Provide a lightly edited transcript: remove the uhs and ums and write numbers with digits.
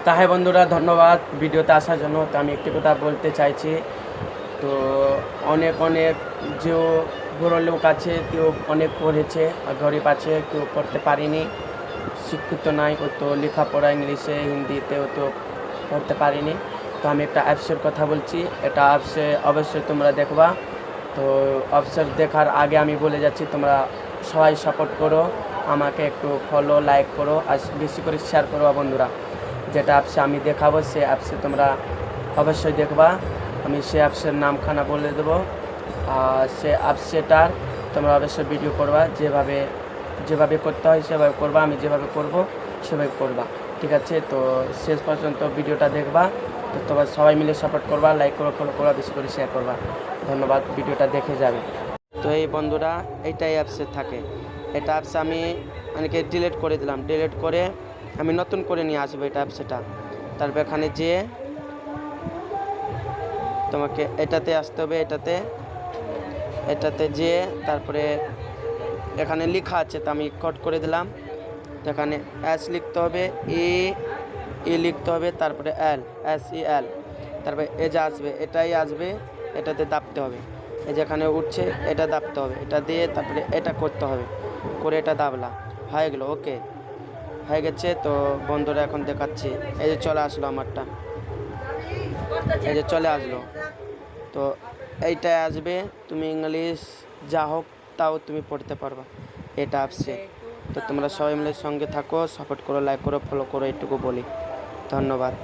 তা হ্যাঁ বন্ধুরা, ধন্যবাদ ভিডিওতে আসার জন্য। তো আমি একটি কথা বলতে চাইছি। তো অনেক অনেক যে বড় লোক আছে, কেউ অনেক পড়েছে আর গরিব আছে, কেউ পড়তে পারেনি, শিক্ষিত নাই, ও তো লেখাপড়া ইংলিশে হিন্দিতেও তো পড়তে পারেনি। তো আমি একটা অ্যাপসের কথা বলছি, এটা অ্যাপসে অবশ্যই তোমরা দেখবা। তো অ্যাপসের দেখার আগে আমি বলে যাচ্ছি, তোমরা সবাই সাপোর্ট করো, আমাকে একটু ফলো লাইক করো আর বেশি করে শেয়ার করো বন্ধুরা। যেটা অ্যাপসে আমি দেখাবো সে অ্যাপসে তোমরা অবশ্যই দেখবা। আমি সে অ্যাপসের নামখানা বলে দেবো, আর সে অ্যাপসেটার তোমরা অবশ্যই ভিডিও করবা, যেভাবে যেভাবে করতে হয় সেভাবে করবা, আমি যেভাবে করব সেভাবে করবা, ঠিক আছে? তো শেষ পর্যন্ত ভিডিওটা দেখবা। তো তোমরা সবাই মিলে সাপোর্ট করবা, লাইক করো, ফলো করবা, বেশি করে শেয়ার করবা। ধন্যবাদ, ভিডিওটা দেখে যাবে। তো এই বন্ধুরা, এইটাই অ্যাপসে থাকে। এটা অ্যাপসে আমি অনেকে ডিলিট করে দিলাম, ডিলিট করে আমি নতুন করে নিয়ে আসবো এটা অ্যাপসটা। তারপর এখানে যেয়ে তোমাকে এটাতে আসতে হবে, এটাতে যেয়ে তারপরে এখানে লেখা আছে, তো আমি কট করে দিলাম। তো এখানে এস লিখতে হবে, ই লিখতে হবে, তারপরে এল, SEL, তারপরে এ যা আসবে এটাই আসবে, এটাতে দাবতে হবে। এই যেখানে উঠছে এটা দাবতে হবে, এটা দিয়ে তারপরে এটা করতে হবে, করে এটা দাবলা, হয়ে গেলো। ওকে, হয়ে গেছে। তো বন্ধুরা এখন দেখাচ্ছি, এই যে চলে আসলো আমারটা, এই যে চলে আসলো। তো এইটাই আসবে, তুমি ইংলিশ যা হোক তাও তুমি পড়তে পারবা এটা অ্যাপসে। তো তোমরা সবাই মিলে সঙ্গে থাকো, সাপোর্ট করো, লাইক করো, ফলো করো, এটুকু বলি। ধন্যবাদ।